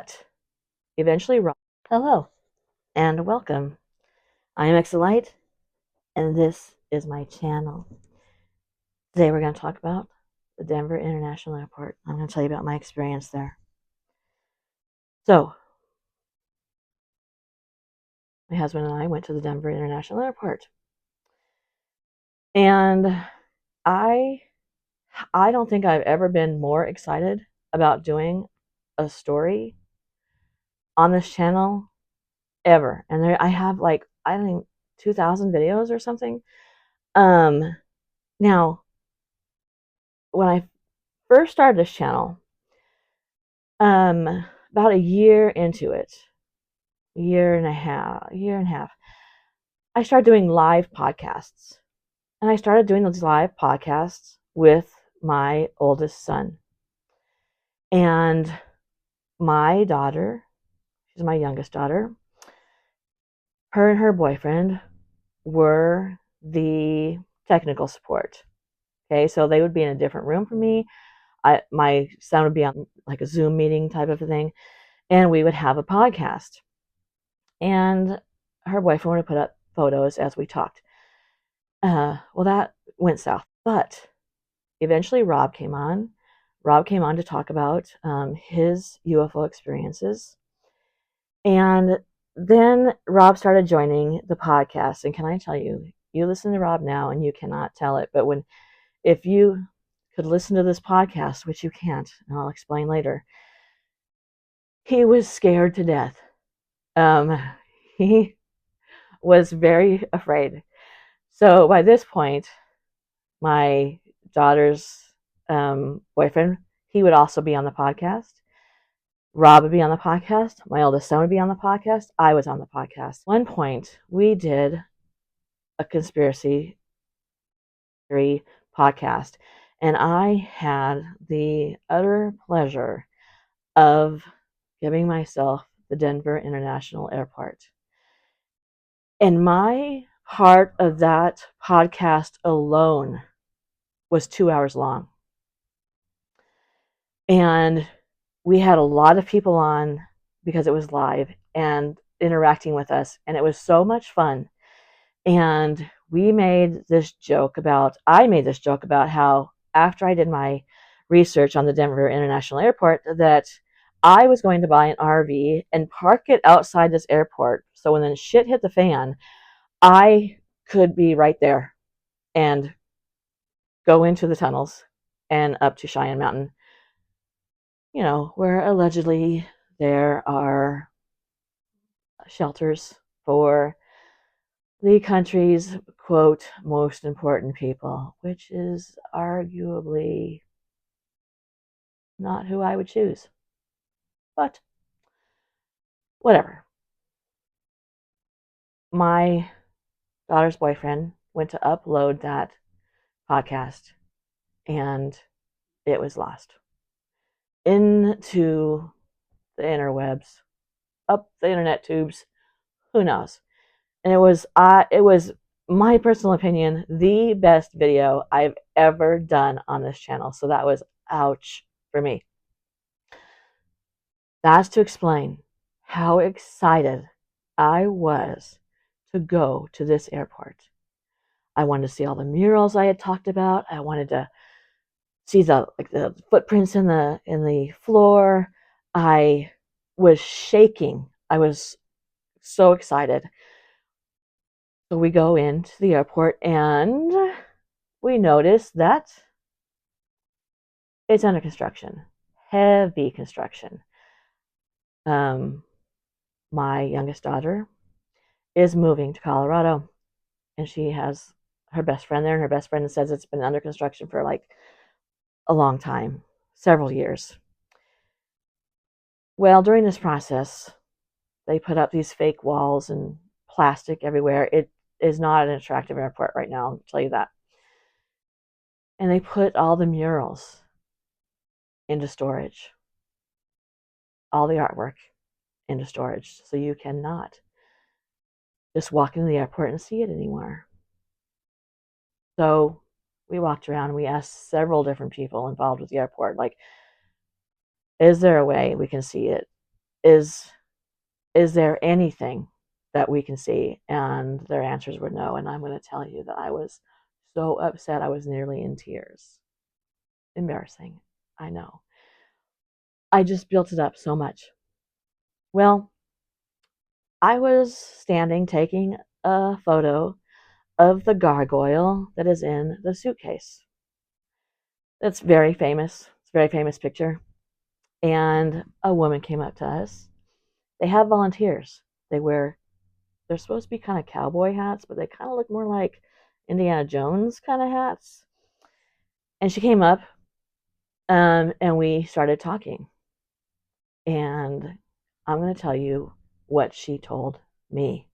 But eventually, hello and welcome. I am Exelite, and this is my channel. Today, we're going to talk about the Denver International Airport. I'm going to tell you about my experience there. So, my husband and I went to the Denver International Airport, and I don't think I've ever been more excited about doing a story on this channel ever. And I have like, I don't think 2,000 videos or something. Now, when I first started this channel, about a year into it, year and a half, I started doing live podcasts. And I started doing those live podcasts with my oldest son. And my daughter, she's my youngest daughter, her and her boyfriend were the technical support. Okay, so they would be in a different room from me. My son would be on like a Zoom meeting type of a thing, and we would have a podcast. And her boyfriend would put up photos as we talked. Well, that went south. But eventually, Rob came on. Rob came on to talk about his UFO experiences. And then Rob started joining the podcast. And can I tell you, you listen to Rob now and you cannot tell it. But if you could listen to this podcast, which you can't, and I'll explain later, he was scared to death. He was very afraid. So by this point, my daughter's boyfriend, he would also be on the podcast. Rob would be on the podcast. My oldest son would be on the podcast. I was on the podcast. At one point, we did a conspiracy theory podcast, and I had the utter pleasure of giving myself the Denver International Airport. And my part of that podcast alone was 2 hours long. And we had a lot of people on because it was live and interacting with us. And it was so much fun. And I made this joke about how after I did my research on the Denver International Airport, that I was going to buy an RV and park it outside this airport. So when the shit hit the fan, I could be right there and go into the tunnels and up to Cheyenne Mountain, where allegedly there are shelters for the country's, quote, most important people, which is arguably not who I would choose. But whatever. My daughter's boyfriend went to upload that podcast, and it was lost into the interwebs, up the internet tubes, who knows. And it was my personal opinion, the best video I've ever done on this channel. So that was ouch for me. That's to explain how excited I was to go to this airport. I wanted to see all the murals I had talked about. I wanted to see the footprints in the floor. I was shaking. I was so excited. So we go into the airport and we notice that it's under construction, heavy construction. My youngest daughter is moving to Colorado, and she has her best friend there, and her best friend says it's been under construction for like a long time, several years. Well, during this process, they put up these fake walls and plastic everywhere. It is not an attractive airport right now, I'll tell you that. And they put all the murals into storage, all the artwork into storage, so you cannot just walk into the airport and see it anymore. So we walked around and we asked several different people involved with the airport, like, is there a way we can see it? is there anything that we can see? And their answers were no. And I'm going to tell you that I was so upset I was nearly in tears. Embarrassing, I know. I just built it up so much. Well, I was standing taking a photo of the gargoyle that is in the suitcase. It's very famous. It's a very famous picture. And a woman came up to us. They have volunteers. They're supposed to be kind of cowboy hats, but they kind of look more like Indiana Jones kind of hats. And she came up, and we started talking. And I'm going to tell you what she told me.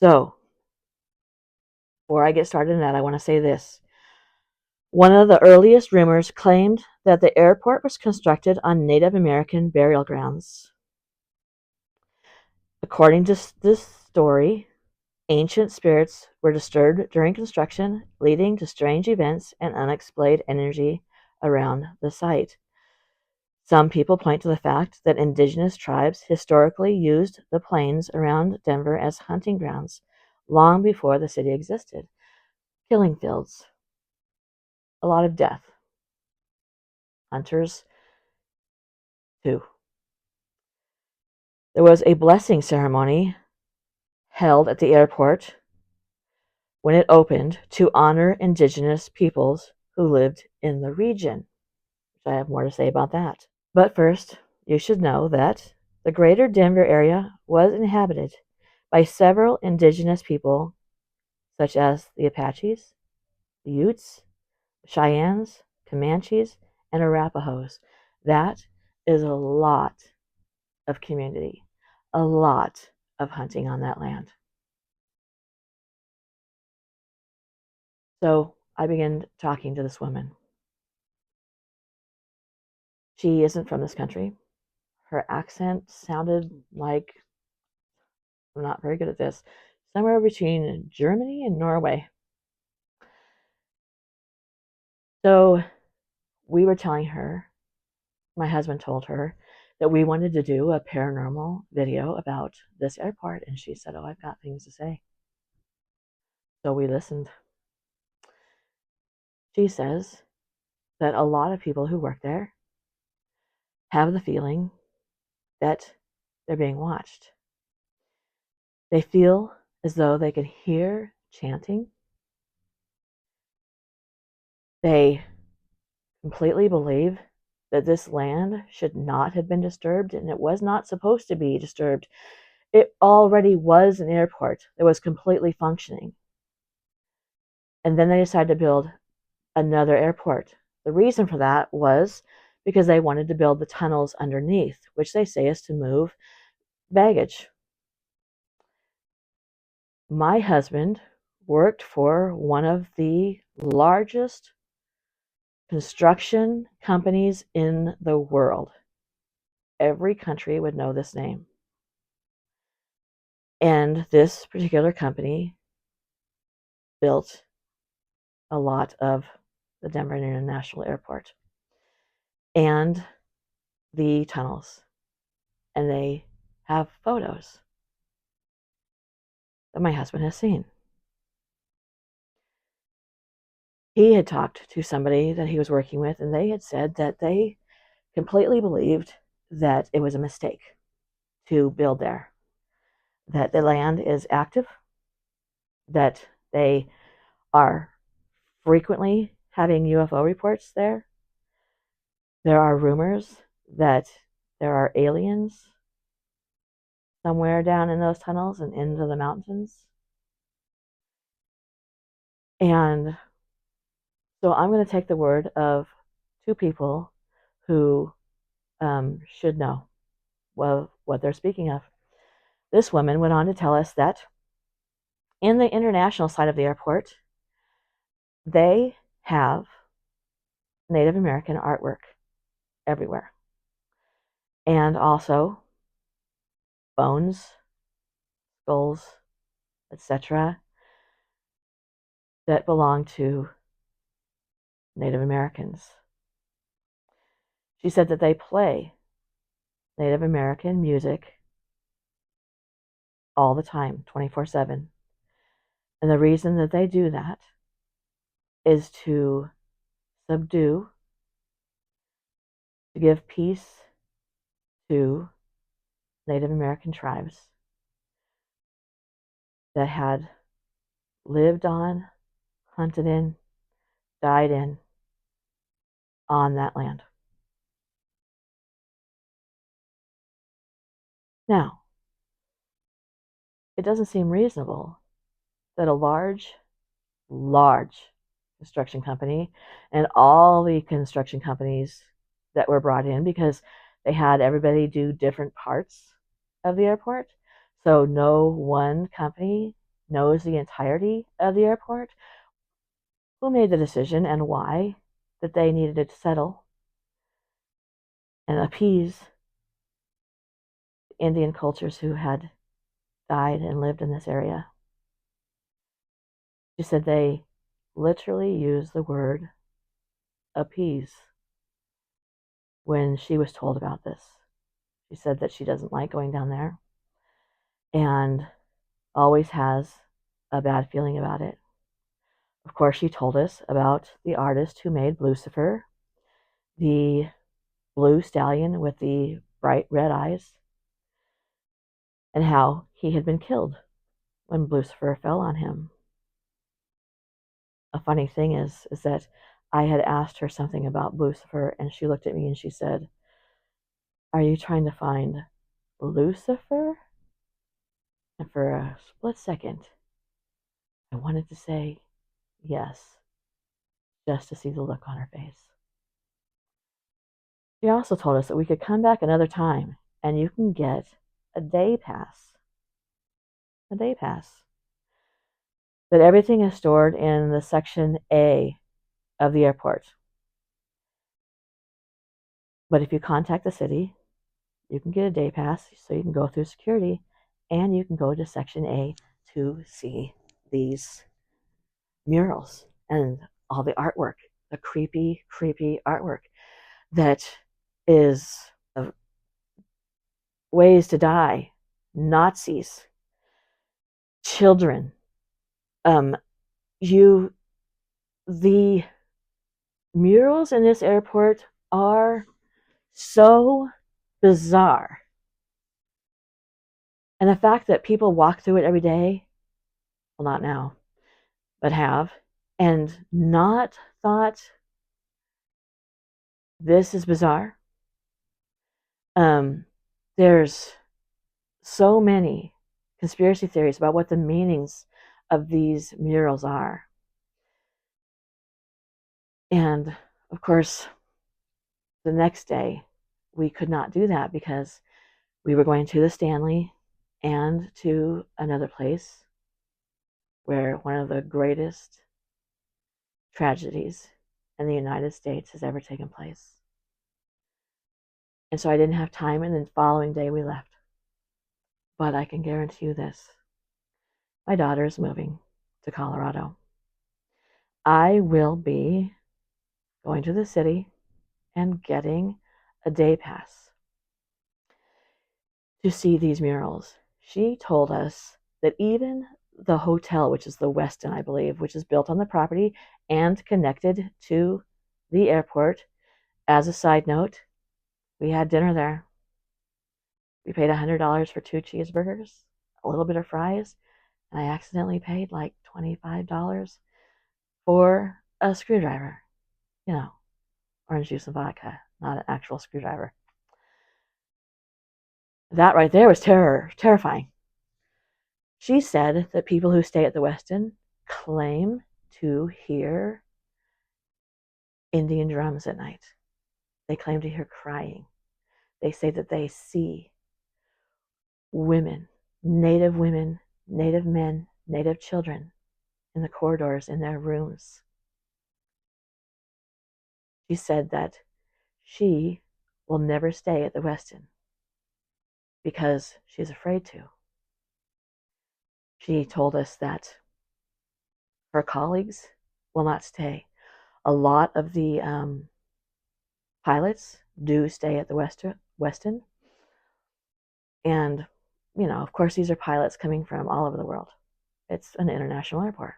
So, before I get started in that, I want to say this. One of the earliest rumors claimed that the airport was constructed on Native American burial grounds. According to this story, ancient spirits were disturbed during construction, leading to strange events and unexplained energy around the site. Some people point to the fact that indigenous tribes historically used the plains around Denver as hunting grounds long before the city existed. Killing fields, a lot of death. Hunters, too. There was a blessing ceremony held at the airport when it opened to honor indigenous peoples who lived in the region. I have more to say about that. But first, you should know that the greater Denver area was inhabited by several indigenous people, such as the Apaches, the Utes, Cheyennes, Comanches, and Arapahoes. That is a lot of community, a lot of hunting on that land. So I began talking to this woman. She isn't from this country. Her accent sounded like, I'm not very good at this, somewhere between Germany and Norway. So we were telling her, my husband told her, that we wanted to do a paranormal video about this airport. And she said, oh, I've got things to say. So we listened. She says that a lot of people who work there have the feeling that they're being watched. They feel as though they can hear chanting. They completely believe that this land should not have been disturbed, and it was not supposed to be disturbed. It already was an airport that was completely functioning. And then they decided to build another airport. The reason for that was because they wanted to build the tunnels underneath, which they say is to move baggage. My husband worked for one of the largest construction companies in the world. Every country would know this name. And this particular company built a lot of the Denver International Airport and the tunnels. And they have photos that my husband has seen. He had talked to somebody that he was working with, and they had said that they completely believed that it was a mistake to build there, that the land is active, that they are frequently having UFO reports there. There are rumors that there are aliens somewhere down in those tunnels and into the mountains. And so I'm going to take the word of two people who should know what they're speaking of. This woman went on to tell us that in the international side of the airport, they have Native American artwork everywhere. And also bones, skulls, etc., that belong to Native Americans. She said that they play Native American music all the time, 24/7. And the reason that they do that is to subdue, to give peace to Native American tribes that had lived on, hunted in, died in on that land. Now, it doesn't seem reasonable that a large construction company and all the construction companies that were brought in, because they had everybody do different parts of the airport. So no one company knows the entirety of the airport. Who made the decision and why that they needed to settle and appease Indian cultures who had died and lived in this area? She said they literally used the word appease when she was told about this. She said that she doesn't like going down there and always has a bad feeling about it. Of course, she told us about the artist who made Lucifer, the blue stallion with the bright red eyes, and how he had been killed when Lucifer fell on him. A funny thing is that I had asked her something about Lucifer, and she looked at me and she said, "Are you trying to find Lucifer?" And for a split second, I wanted to say yes, just to see the look on her face. She also told us that we could come back another time and you can get a day pass. A day pass. But everything is stored in the section A of the airport. But if you contact the city, you can get a day pass so you can go through security and you can go to section A to see these murals and all the artwork, the creepy, creepy artwork that is ways to die, Nazis, children. Um, you, the murals in this airport are so bizarre. And the fact that people walk through it every day, well, not now, but have, and not thought this is bizarre. There's so many conspiracy theories about what the meanings of these murals are. And of course, the next day, we could not do that because we were going to the Stanley and to another place where one of the greatest tragedies in the United States has ever taken place. And so I didn't have time, and then the following day we left. But I can guarantee you this: my daughter is moving to Colorado. I will be going to the city and getting a day pass to see these murals. She told us that even the hotel, which is the Westin, I believe, which is built on the property and connected to the airport, as a side note, we had dinner there. We paid $100 for 2 cheeseburgers, a little bit of fries, and I accidentally paid like $25 for a screwdriver. You know, orange juice and vodka, not an actual screwdriver. That right there was terrifying. She said that people who stay at the Westin claim to hear Indian drums at night. They claim to hear crying. They say that they see women, Native men, Native children in the corridors in their rooms. She said that she will never stay at the Westin because she's afraid to. She told us that her colleagues will not stay. A lot of the pilots do stay at the Westin, And, of course, these are pilots coming from all over the world. It's an international airport.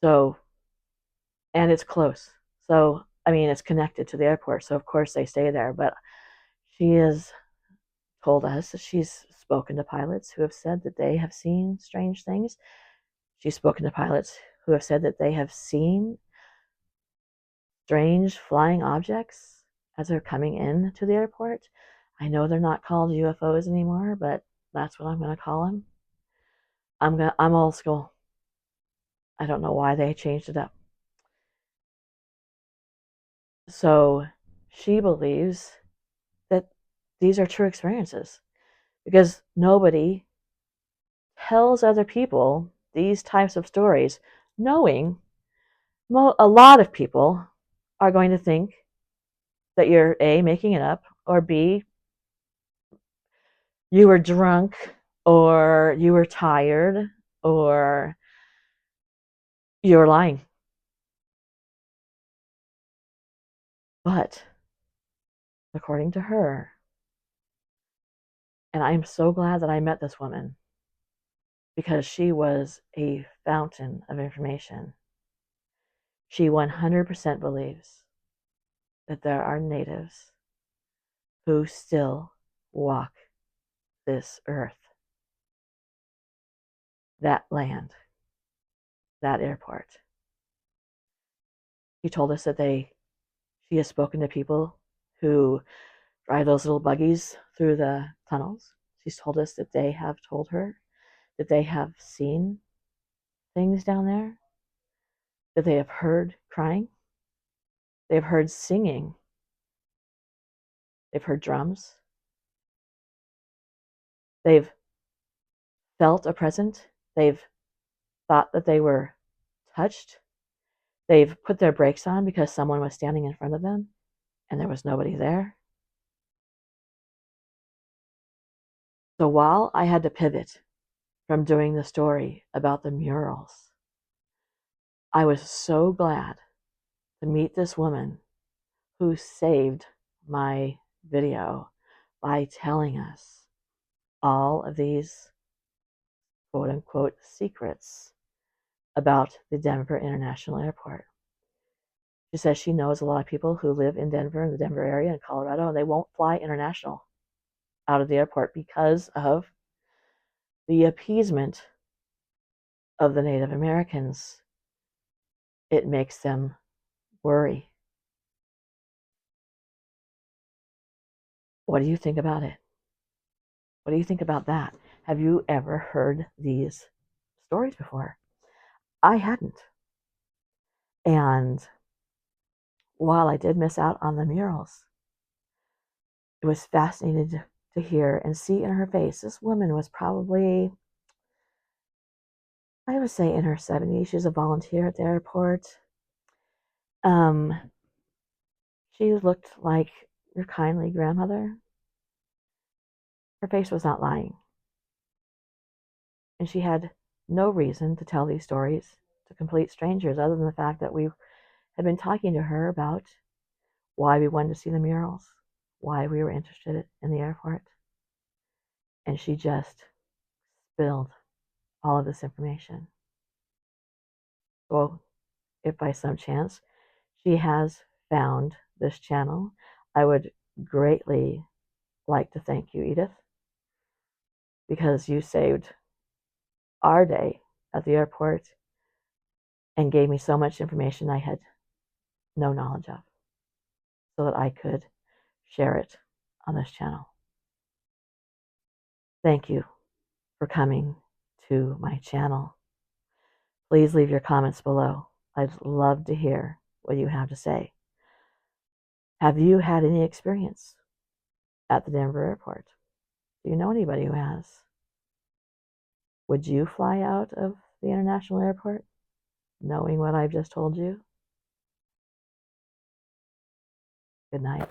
So, and it's close. So, I mean, it's connected to the airport. So, of course, they stay there. But she has told us that she's spoken to pilots who have said that they have seen strange things. She's spoken to pilots who have said that they have seen strange flying objects as they're coming in to the airport. I know they're not called UFOs anymore, but that's what I'm going to call them. I'm old school. I don't know why they changed it up. So she believes that these are true experiences because nobody tells other people these types of stories, knowing a lot of people are going to think that you're A, making it up, or B, you were drunk, or you were tired, or you're lying. But according to her, and I'm so glad that I met this woman because she was a fountain of information. She 100% believes that there are natives who still walk this earth, that land, that airport. She told us that she has spoken to people who drive those little buggies through the tunnels. She's told us that they have told her that they have seen things down there, that they have heard crying, they've heard singing, they've heard drums, they've felt a presence, they've thought that they were touched, they've put their brakes on because someone was standing in front of them and there was nobody there. So while I had to pivot from doing the story about the murals, I was so glad to meet this woman who saved my video by telling us all of these quote unquote secrets about the Denver International Airport. She says she knows a lot of people who live in Denver, in the Denver area, in Colorado, and they won't fly international out of the airport because of the appeasement of the Native Americans. It makes them worry. What do you think about it? What do you think about that? Have you ever heard these stories before? I hadn't. And while I did miss out on the murals, it was fascinating to hear and see in her face. This woman was probably, I would say, in her 70s. She was a volunteer at the airport. She looked like your kindly grandmother. Her face was not lying. And she had no reason to tell these stories to complete strangers other than the fact that we had been talking to her about why we wanted to see the murals, why we were interested in the airport. And she just spilled all of this information. So if by some chance she has found this channel, I would greatly like to thank you, Edith, because you saved our day at the airport and gave me so much information I had no knowledge of so that I could share it on this channel. Thank you for coming to my channel. Please leave your comments below. I'd love to hear what you have to say. Have you had any experience at the Denver airport? Do you know anybody who has? Would you fly out of the international airport knowing what I've just told you? Good night.